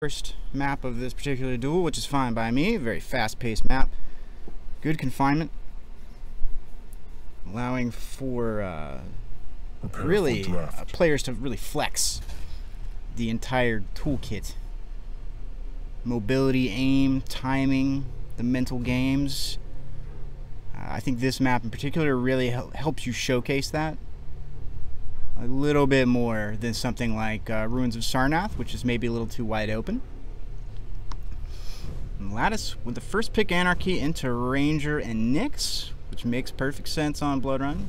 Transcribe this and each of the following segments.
First map of this particular duel, which is fine by me. Very fast-paced map. Good confinement, allowing for really players to really flex the entire toolkit. Mobility, aim, timing, the mental games. I think this map in particular really helps you showcase that a little bit more than something like Ruins of Sarnath, which is maybe a little too wide open. And Lattice with the first pick Anarchy into Ranger and Nyx, which makes perfect sense on Blood Run.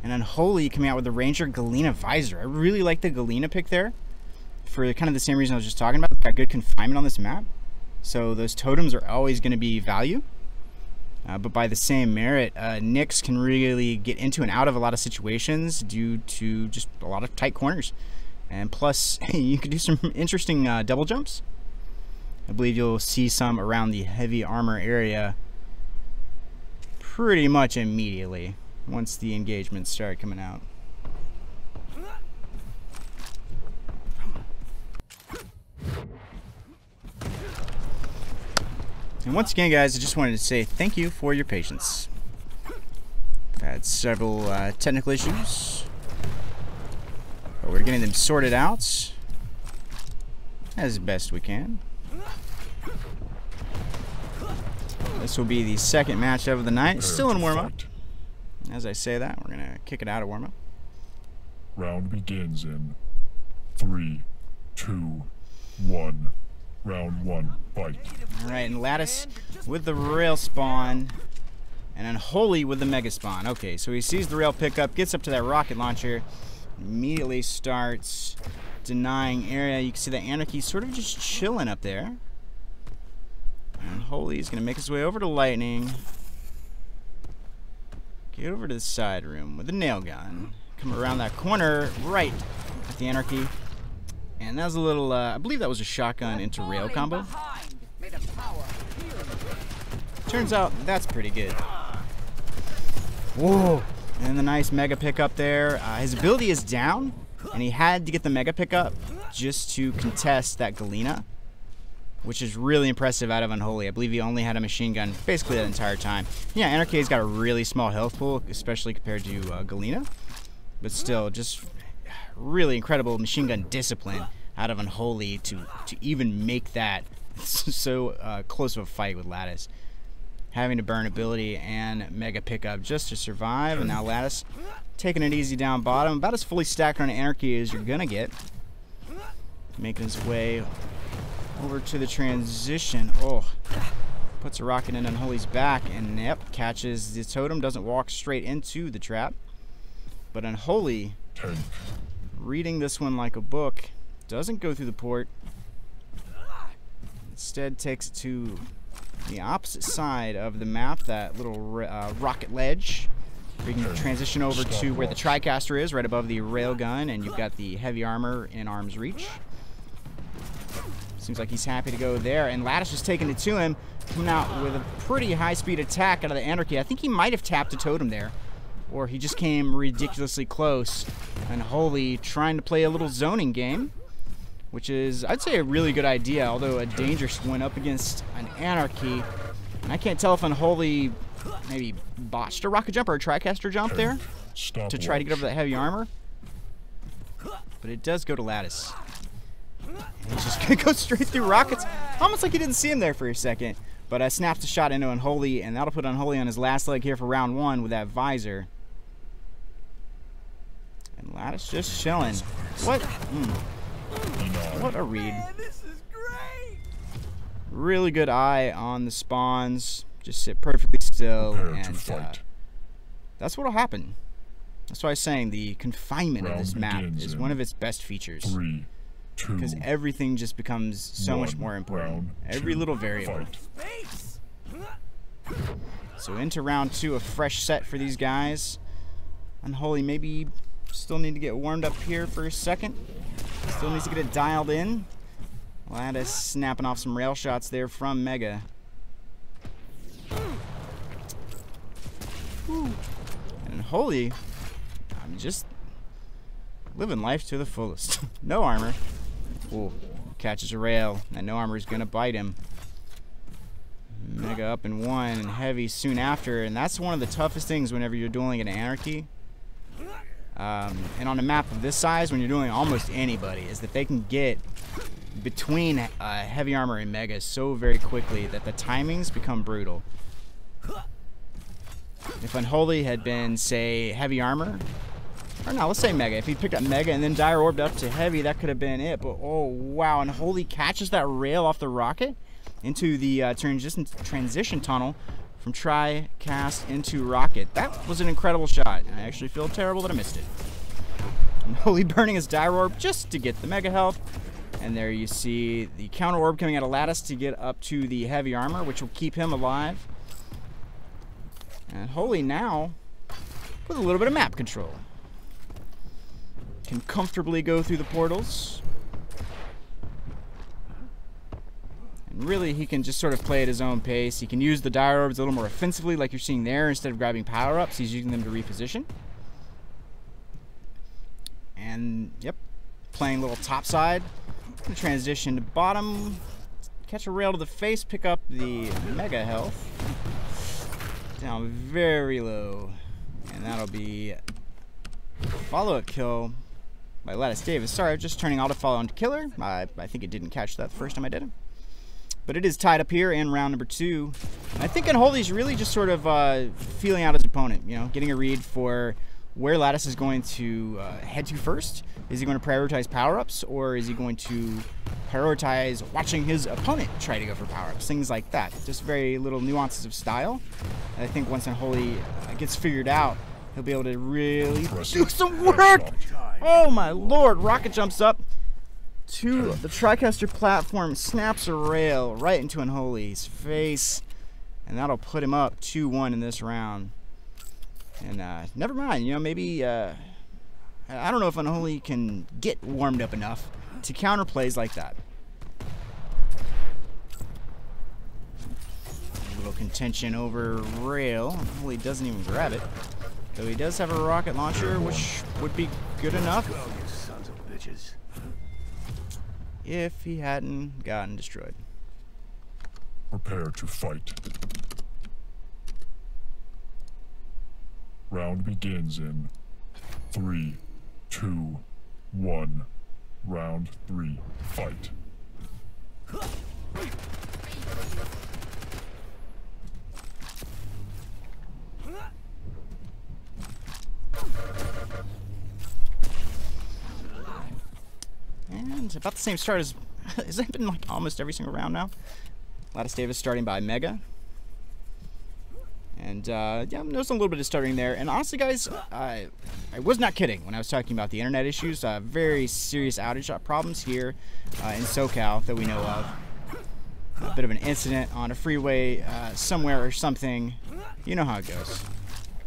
And Unholy coming out with the Ranger Galena Visor. I really like the Galena pick there for kind of the same reason I was just talking about. It's got good confinement on this map, so those totems are always going to be value. But by the same merit, Nyx can really get into and out of a lot of situations due to just a lot of tight corners. And plus, you can do some interesting double jumps. I believe you'll see some around the heavy armor area pretty much immediately once the engagements start coming out. And once again, guys, I just wanted to say thank you for your patience. I've had several technical issues, but we're getting them sorted out as best we can. This will be the second match of the night. Still in warm-up. As I say that, we're going to kick it out of warm-up. Round begins in 3, 2, 1. Round 1, fight. Alright, and Lattice with the rail spawn, and Unholy with the mega spawn. Okay, so he sees the rail pickup, gets up to that rocket launcher, immediately starts denying area. You can see the Anarchy sort of just chilling up there. And Unholy is going to make his way over to Lightning. Get over to the side room with the nail gun. Come around that corner right at the Anarchy. And that was a little, I believe that was a shotgun into rail combo. Turns out that's pretty good. Whoa! And the nice mega pickup there. His ability is down, and he had to get the mega pickup just to contest that Galena, which is really impressive out of Unholy. I believe he only had a machine gun basically that entire time. Yeah, Anarchy's got a really small health pool, especially compared to Galena, but still, just really incredible machine gun discipline out of Unholy to even make that so close of a fight with Lattice. Having to burn ability and mega pickup just to survive, and now Lattice taking it easy down bottom. About as fully stacked on Anarchy as you're gonna get. Making his way over to the transition. Oh, puts a rocket in Unholy's back, and yep, catches the totem. Doesn't walk straight into the trap, but Unholy, reading this one like a book, doesn't go through the port. Instead takes it to the opposite side of the map, that little rocket ledge. We can transition over to where the TriCaster is, right above the railgun, and you've got the heavy armor in arm's reach. Seems like he's happy to go there, and Lattice is taking it to him, coming out with a pretty high-speed attack out of the Anarchy. I think he might have tapped a totem there, or he just came ridiculously close. Unholy trying to play a little zoning game, which is, I'd say, a really good idea, although a dangerous one up against an Anarchy. And I can't tell if Unholy maybe botched a rocket jump or a TriCaster jump there to try to get over that heavy armor. But it does go to Lattice. And he's just going to go straight through rockets, almost like he didn't see him there for a second. But snaps a shot into Unholy, and that'll put Unholy on his last leg here for round 1 with that visor. And Lattice just chilling. What? What a read. This is great. Really good eye on the spawns. Just sit perfectly still, and that's what'll happen. That's why I'm saying the confinement of this map is one of its best features. 3, 2, because everything just becomes so much more important. Every little variable. So into round 2, a fresh set for these guys. Unholy maybe still need to get warmed up here for a second. Still needs to get it dialed in. Lattice snapping off some rail shots there from Mega. And Unholy, I'm just living life to the fullest. No armor. Ooh, Catches a rail. That no armor is going to bite him. Mega up in one and heavy soon after. And that's one of the toughest things whenever you're dueling in Anarchy. And on a map of this size, when you're dueling almost anybody, is that they can get between heavy armor and mega so very quickly that the timings become brutal. If Unholy had been, say, heavy armor, or no, let's say mega. If he picked up mega and then dire orbed up to heavy, that could have been it. But oh wow, Unholy catches that rail off the rocket into the transition tunnel from try cast into rocket. That was an incredible shot. I actually feel terrible that I missed it. Unholy burning his dire orb just to get the mega health. And there you see the counter orb coming out of Lattice to get up to the heavy armor, which will keep him alive. And Holy now with a little bit of map control. Can comfortably go through the portals. And really, he can just sort of play at his own pace. He can use the dire orbs a little more offensively, like you're seeing there. Instead of grabbing power-ups, he's using them to reposition. And, yep, playing a little topside. Gonna transition to bottom. Catch a rail to the face, pick up the mega health. Down very low. And that'll be a follow-up kill by latisdavis. Sorry, I'm just turning auto-follow on killer. I think it didn't catch that the first time I did it. But it is tied up here in round number 2. And I think Unholy's really just sort of feeling out his opponent, you know, getting a read for where Lattice is going to head to first. Is he going to prioritize power-ups, or is he going to prioritize watching his opponent try to go for power-ups? Things like that. Just very little nuances of style. And I think once Unholy gets figured out, he'll be able to really do some work! Oh my lord! Rocket jumps up to the TriCaster platform, snaps a rail right into Unholy's face, and that'll put him up 2-1 in this round. And never mind, you know, maybe I don't know if Unholy can get warmed up enough to counter plays like that. A little contention over rail. Unholy doesn't even grab it, though he does have a rocket launcher, which would be good enough if he hadn't gotten destroyed. Prepare to fight. Round begins in 3, 2, 1. Round 3, fight. And about the same start as has that been like almost every single round now. latisdavis starting by mega. And yeah, I'm noticing a little bit of stuttering there. And honestly, guys, I was not kidding when I was talking about the internet issues. Very serious outage problems here in SoCal that we know of. A bit of an incident on a freeway somewhere or something. You know how it goes.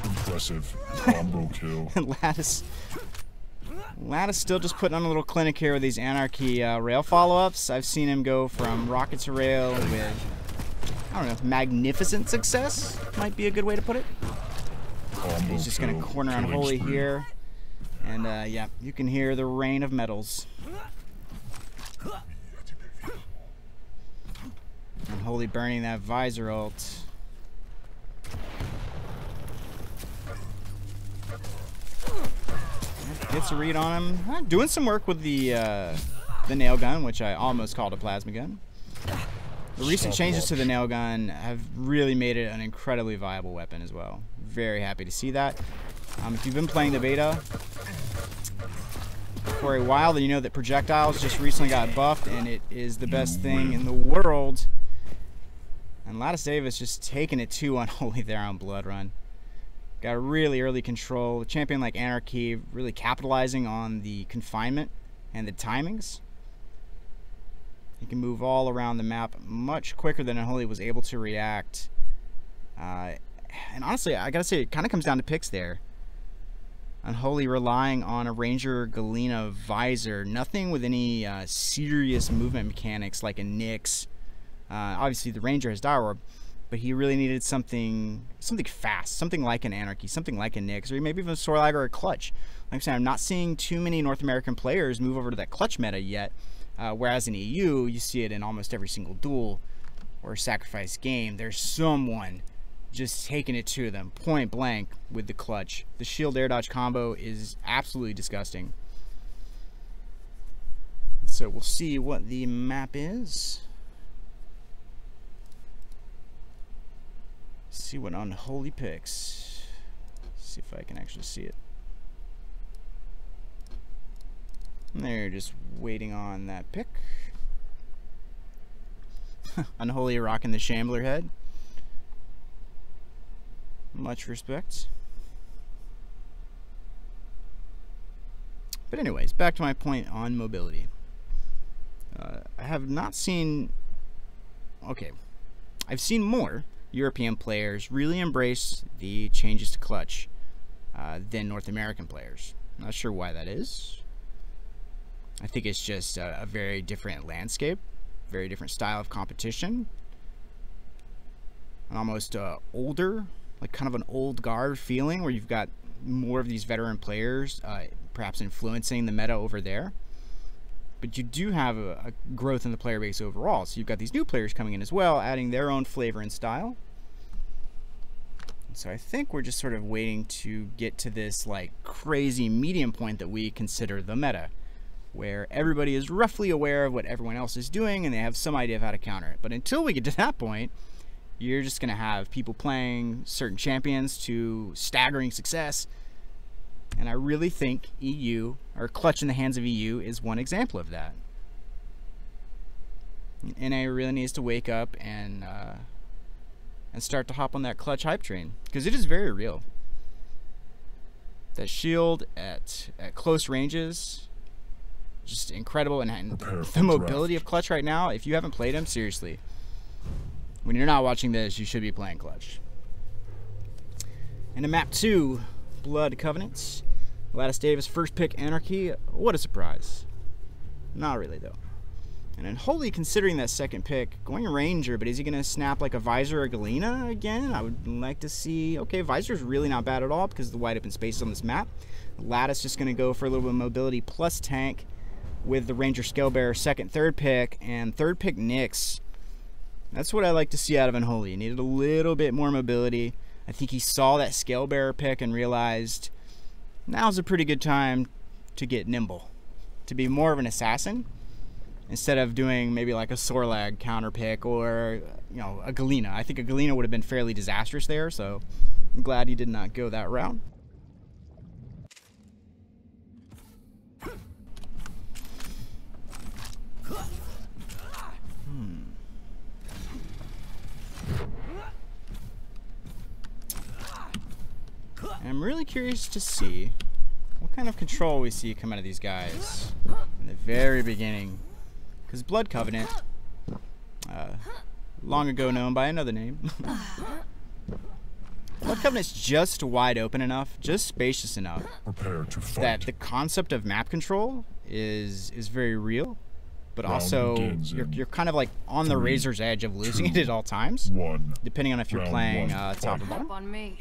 Impressive combo kill. Lattice still just putting on a little clinic here with these Anarchy rail follow-ups. I've seen him go from rocket to rail with, I don't know, magnificent success might be a good way to put it. He's just going to corner Unholy here. And yeah, you can hear the rain of metals. Unholy burning that visor ult. Gets a read on him. Doing some work with the nail gun, which I almost called a plasma gun. The recent changes to the nail gun have really made it an incredibly viable weapon as well. Very happy to see that. If you've been playing the beta for a while, then you know that projectiles just recently got buffed, and it is the best thing in the world. And latisdavis just taking it to Unholy there on Blood Run. Got a really early control. A champion like Anarchy really capitalizing on the confinement and the timings. He can move all around the map much quicker than Unholy was able to react. And honestly, I gotta say, it kind of comes down to picks there. Unholy relying on a Ranger Galena visor. Nothing with any serious movement mechanics like a Nyx. Obviously, the Ranger has dire orb, but he really needed something fast, something like an Anarchy, something like a Nyx, or maybe even a Sorlag or a Clutch. Like I said, I'm not seeing too many North American players move over to that Clutch meta yet. Whereas in EU, you see it in almost every single duel or sacrifice game. There's someone just taking it to them point blank with the clutch. The shield air dodge combo is absolutely disgusting. So we'll see what the map is. See what Unholy picks. See if I can actually see it. And they're just waiting on that pick. Unholy rocking the Shambler head. Much respect. But anyways, back to my point on mobility. I have not seen... Okay. I've seen more European players really embrace the changes to clutch than North American players. Not sure why that is. I think it's just a very different landscape, very different style of competition, an almost older, like kind of an old guard feeling where you've got more of these veteran players perhaps influencing the meta over there. But you do have a growth in the player base overall, so you've got these new players coming in as well, adding their own flavor and style. So I think we're just sort of waiting to get to this like crazy medium point that we consider the meta, where everybody is roughly aware of what everyone else is doing and they have some idea of how to counter it. But until we get to that point, you're just going to have people playing certain champions to staggering success. And I really think EU, or clutch in the hands of EU, is one example of that. NA really needs to wake up and start to hop on that clutch hype train, because it is very real. That shield at close ranges, just incredible, and the mobility of clutch right now. If you haven't played him, seriously, when you're not watching this, you should be playing clutch. And in map 2, Blood Covenants, latisdavis first pick Anarchy. What a surprise. Not really though. And unholy, considering that second pick, going Ranger, but is he going to snap like a Visor or Galena again? I would like to see... Okay, Visor's really not bad at all because of the wide open spaces on this map. Lattice just going to go for a little bit of mobility plus tank with the Ranger Scalebearer second, third pick, and third pick Nyx. That's what I like to see out of Unholy. He needed a little bit more mobility. I think he saw that Scalebearer pick and realized now's a pretty good time to get nimble, to be more of an assassin, instead of doing maybe like a Sorlag counter pick or, you know, a Galena. I think a Galena would have been fairly disastrous there, so I'm glad he did not go that route. I'm really curious to see what kind of control we see come out of these guys in the very beginning. Because Blood Covenant, long ago known by another name, Blood Covenant's just wide open enough, just spacious enough, that the concept of map control is very real, but also you're kind of like on the razor's edge of losing it at all times, depending on if you're playing top or bottom.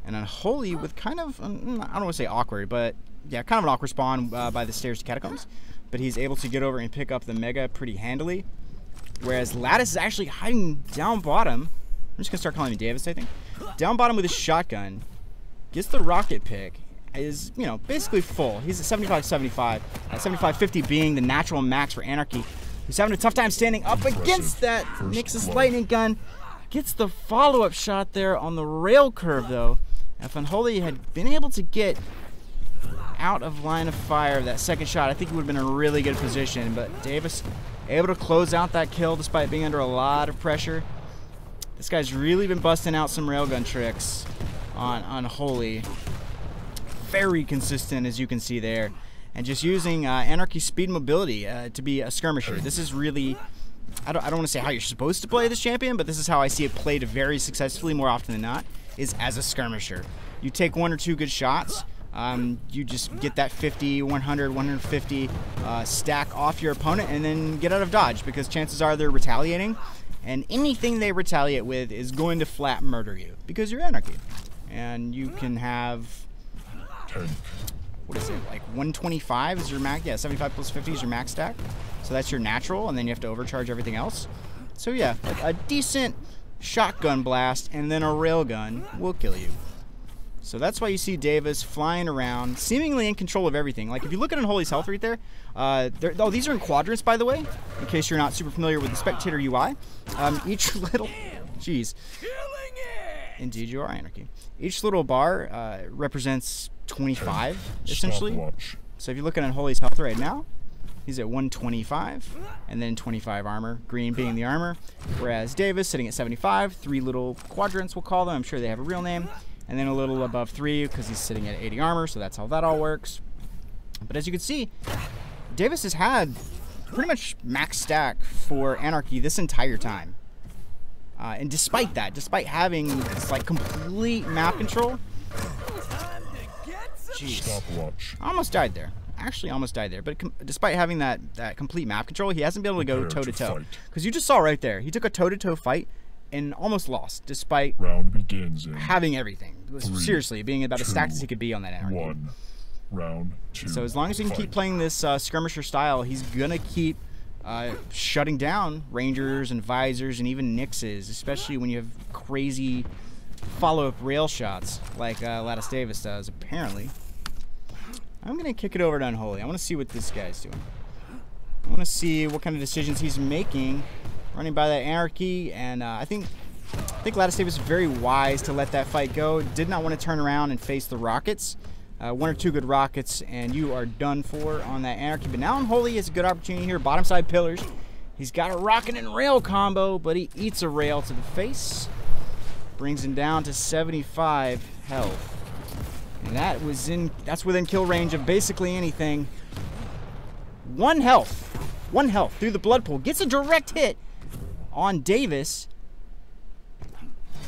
And Unholy with kind of, I don't want to say awkward, but yeah, kind of an awkward spawn by the stairs to Catacombs. But he's able to get over and pick up the Mega pretty handily. Whereas Lattice is actually hiding down bottom. I'm just going to start calling him Davis, I think. Down bottom with his shotgun. Gets the rocket pick. Is, you know, basically full. He's at 75-75. 75-50 being the natural max for Anarchy. He's having a tough time standing up against that Nyx's lightning gun. Gets the follow-up shot there on the rail curve, though. If Unholy had been able to get out of line of fire of that second shot, I think he would have been in a really good position. But Davis able to close out that kill despite being under a lot of pressure. This guy's really been busting out some railgun tricks on Unholy. Very consistent, as you can see there. And just using Anarchy speed and mobility to be a skirmisher. This is really... I don't want to say how you're supposed to play this champion, but this is how I see it played very successfully more often than not, is as a skirmisher. You take one or two good shots, you just get that 50, 100, 150 stack off your opponent and then get out of dodge, because chances are they're retaliating, and anything they retaliate with is going to flat murder you, because you're Anarchy. And you can have what is it, like 125 is your max? Yeah, 75 plus 50 is your max stack. So that's your natural, and then you have to overcharge everything else. So yeah, like a decent shotgun blast and then a railgun will kill you. So that's why you see Davis flying around, seemingly in control of everything. Like if you look at Unholy's health right there, oh, these are in quadrants, by the way, in case you're not super familiar with the spectator UI. Each little, jeez, indeed you are, Anarchy. Each little bar represents 25, essentially. Stopwatch. So if you look at Unholy's health right now, he's at 125, and then 25 armor, green being the armor, whereas Davis sitting at 75, 3 little quadrants we'll call them, I'm sure they have a real name, and then a little above 3 because he's sitting at 80 armor, so that's how that all works. But as you can see, Davis has had pretty much max stack for Anarchy this entire time. And despite that, despite having this like complete map control, jeez, Stopwatch. I almost died there. Actually almost died there, but despite having that complete map control, he hasn't been able to go toe-to-toe. Because you just saw right there, he took a toe-to-toe fight and almost lost, despite Round begins in having everything. Seriously, being about as stacked as he could be on that Anarchy. 1. Round 2. So as long as he can keep playing this skirmisher style, he's gonna keep shutting down Rangers and Visors and even Nixes, especially when you have crazy follow-up rail shots like latisdavis does, apparently. I'm going to kick it over to Unholy. I want to see what this guy's doing. I want to see what kind of decisions he's making running by that Anarchy, and I think latisdavis is very wise to let that fight go. Did not want to turn around and face the rockets. 1 or 2 good rockets, and you are done for on that Anarchy. But now Unholy has a good opportunity here. Bottom side pillars. He's got a rocket and rail combo, but he eats a rail to the face. Brings him down to 75 health. And that's within kill range of basically anything. 1 health. 1 health through the blood pool. Gets a direct hit on Davis,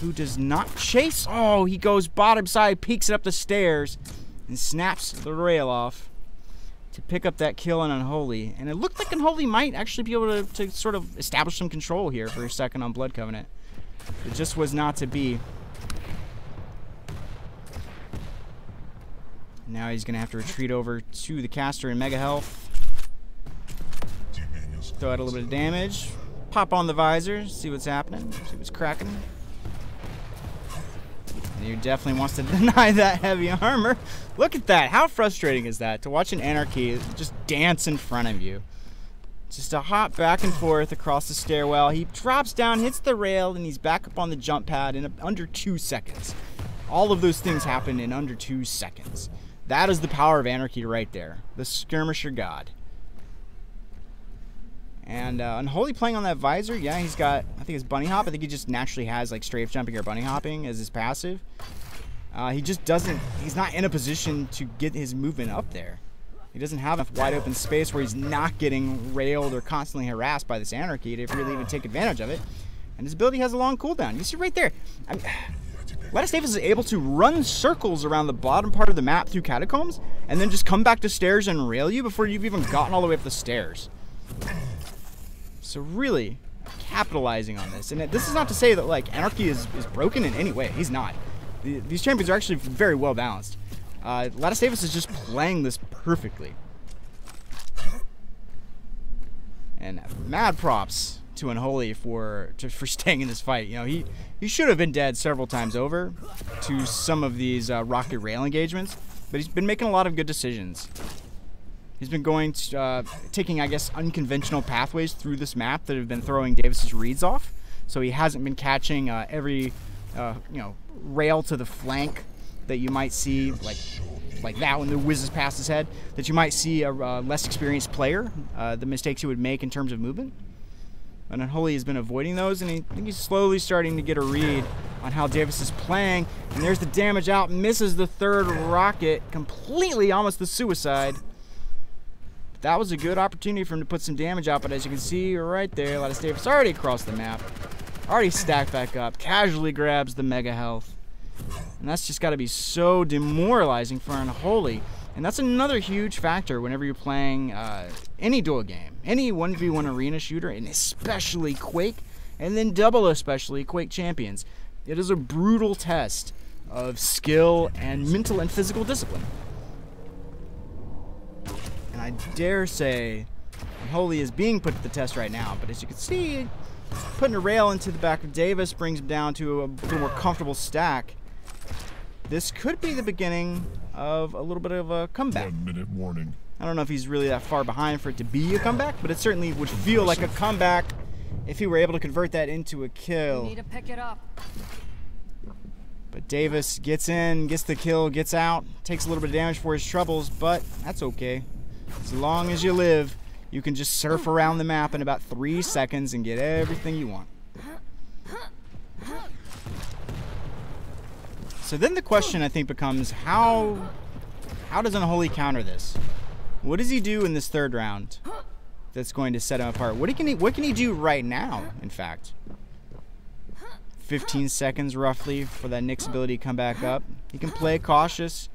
who does not chase. Oh, he goes bottom side, peeks it up the stairs, and snaps the rail off to pick up that kill on Unholy. And it looked like Unholy might actually be able to sort of establish some control here for a second on Blood Covenant. It just was not to be. Now he's going to have to retreat over to the caster in Mega Health. Throw out a little bit of damage. Pop on the visor, see what's happening, see what's cracking. And he definitely wants to deny that heavy armor. Look at that. How frustrating is that to watch an Anarchy just dance in front of you? Just a hop back and forth across the stairwell. He drops down, hits the rail, and he's back up on the jump pad in under 2 seconds. All of those things happen in under 2 seconds. That is the power of Anarchy right there. The skirmisher god. And Unholy playing on that visor, yeah, he's got, I think it's bunny hop. I think he just naturally has like strafe jumping or bunny hopping as his passive. He just doesn't, he's not in a position to get his movement up there. He doesn't have enough wide open space where he's not getting railed or constantly harassed by this Anarchy to really even take advantage of it. And his ability has a long cooldown. You see right there. latisdavis is able to run circles around the bottom part of the map through catacombs and then just come back to stairs and rail you before you've even gotten all the way up the stairs. So really capitalizing on this. And this is not to say that like Anarchy is broken in any way. He's not. These champions are actually very well balanced. latisdavis is just playing this perfectly. And mad props to Unholy for staying in this fight. You know, he should have been dead several times over to some of these rocket rail engagements, but he's been making a lot of good decisions. He's been going to, taking, I guess, unconventional pathways through this map that have been throwing Davis's reads off. So he hasn't been catching every, you know, rail to the flank that you might see, like that when the whizzes past his head, that you might see a less experienced player, the mistakes he would make in terms of movement. And Unholy has been avoiding those, and I think he's slowly starting to get a read on how Davis is playing. And there's the damage out, misses the 3rd rocket, completely almost the suicide. That was a good opportunity for him to put some damage out, but as you can see right there, latisdavis already across the map, already stacked back up, casually grabs the mega health. And that's just got to be so demoralizing for Unholy. And that's another huge factor whenever you're playing any duel game, any 1v1 arena shooter, and especially Quake, and then double especially Quake Champions. It is a brutal test of skill and mental and physical discipline. I dare say Unholy is being put to the test right now. But as you can see, putting a rail into the back of Davis brings him down to a little more comfortable stack. This could be the beginning of a little bit of a comeback. 1 minute warning. I don't know if he's really that far behind for it to be a comeback, but it certainly would feel like a comeback if he were able to convert that into a kill. You need to pick it up. But Davis gets in, gets the kill, gets out, takes a little bit of damage for his troubles, but that's okay. As long as you live, you can just surf around the map in about 3 seconds and get everything you want. So then the question, I think, becomes how does Unholy counter this? What does he do in this third round that's going to set him apart? What can he do right now, in fact? 15 seconds roughly for that Nyx's ability to come back up. He can play cautious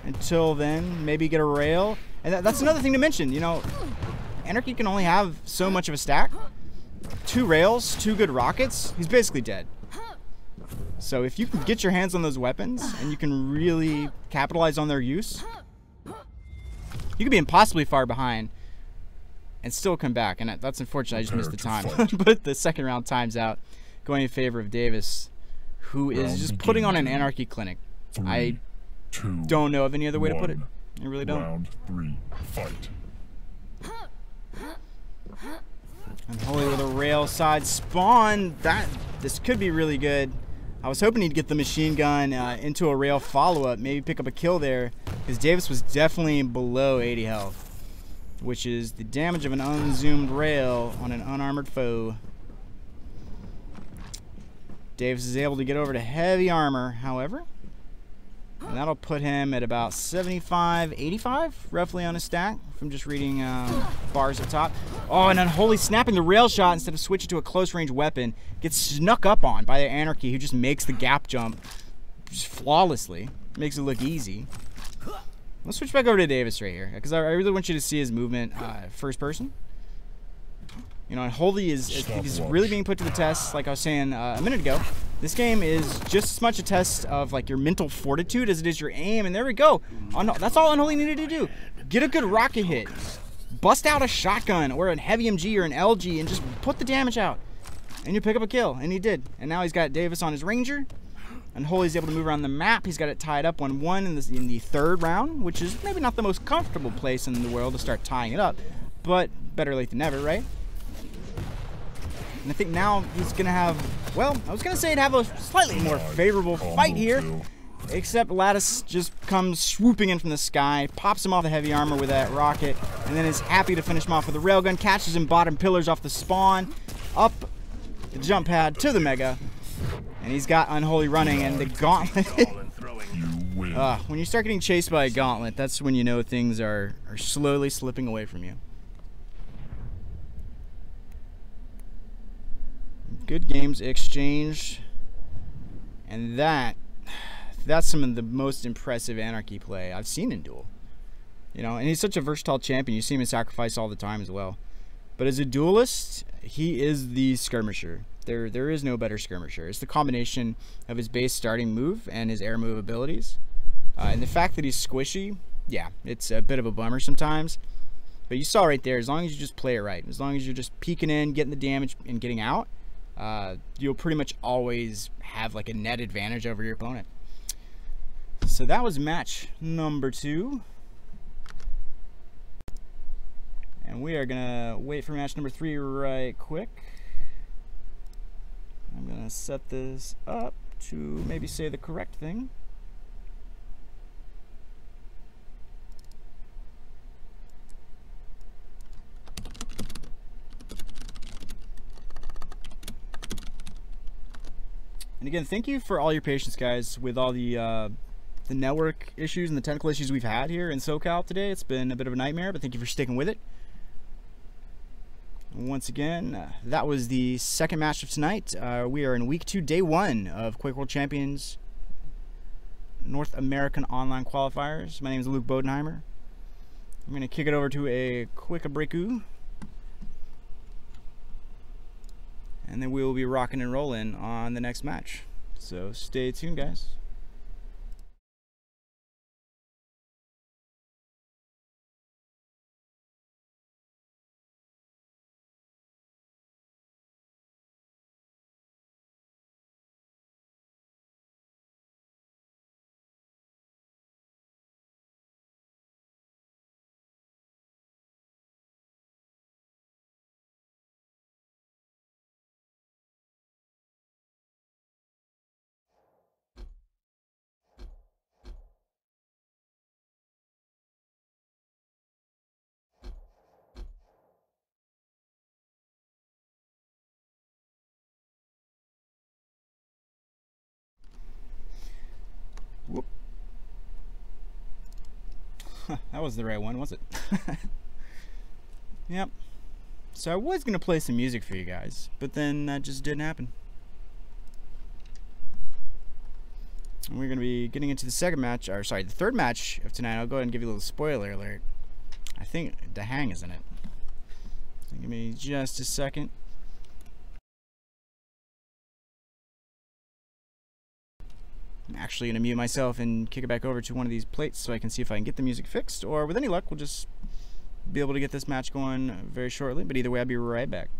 until then, maybe get a rail. And that's another thing to mention, you know, Anarchy can only have so much of a stack. 2 rails, 2 good rockets, he's basically dead. So if you can get your hands on those weapons and you can really capitalize on their use, you could be impossibly far behind and still come back. And that's unfortunate, I just missed the time. But the second round time's out, going in favor of Davis, who is just putting on an Anarchy clinic. 3, I 2, don't know of any other way to put it. 1. I really don't. Round 3, fight. Unholy with a rail side spawn. This could be really good. I was hoping he'd get the machine gun into a rail follow-up, maybe pick up a kill there, because Davis was definitely below 80 health, which is the damage of an unzoomed rail on an unarmored foe. Davis is able to get over to heavy armor, however, and that'll put him at about 75, 85, roughly on his stack, from just reading bars up top. Oh, and Unholy snapping the rail shot instead of switching to a close-range weapon. Gets snuck up on by the Anarchy, who just makes the gap jump just flawlessly. Makes it look easy. Let's switch back over to Davis right here, because I really want you to see his movement first person. You know, Unholy he's really being put to the test, like I was saying a minute ago. This game is just as much a test of like your mental fortitude as it is your aim, and there we go. That's all Unholy needed to do. Get a good rocket hit. Bust out a shotgun or a heavy MG or an LG and just put the damage out. And you pick up a kill, and he did. And now he's got Davis on his Ranger. Unholy's able to move around the map. He's got it tied up 1-1 in the third round, which is maybe not the most comfortable place in the world to start tying it up. But better late than never, right? And I think now he's going to have, well, I was going to say he'd have a slightly more favorable fight here. Except Lattice just comes swooping in from the sky, pops him off the heavy armor with that rocket, and then is happy to finish him off with a railgun, catches him bottom pillars off the spawn, up the jump pad to the Mega, and he's got Unholy running, and the Gauntlet. When you start getting chased by a Gauntlet, that's when you know things are slowly slipping away from you. Good games exchanged, and that's some of the most impressive Anarchy play I've seen in Duel. You know, and he's such a versatile champion. You see him in Sacrifice all the time as well. But as a duelist, he is the skirmisher. There is no better skirmisher. It's the combination of his base starting move and his air move abilities. And the fact that he's squishy, yeah, it's a bit of a bummer sometimes. But you saw right there, as long as you just play it right, as long as you're just peeking in, getting the damage, and getting out, you'll pretty much always have like a net advantage over your opponent. So that was match number 2. And we are gonna wait for match number 3 right quick. I'm gonna set this up to maybe say the correct thing. And again, thank you for all your patience, guys, with all the network issues and the technical issues we've had here in SoCal today. It's been a bit of a nightmare, but thank you for sticking with it. Once again, that was the second match of tonight. We are in week 2, day 1 of Quake World Champions North American Online Qualifiers. My name is Luke Bodenheimer. I'm going to kick it over to a quick breaku, and then we will be rocking and rolling on the next match. So stay tuned, guys. That was the right one, was it? Yep. So I was gonna play some music for you guys, but then that just didn't happen. And we're gonna be getting into the second match, or sorry, the third match of tonight. I'll go ahead and give you a little spoiler alert. I think the hang is in it. So give me just a second. I'm actually gonna mute myself and kick it back over to one of these plates so I can see if I can get the music fixed, or with any luck, we'll just be able to get this match going very shortly. But either way, I'll be right back.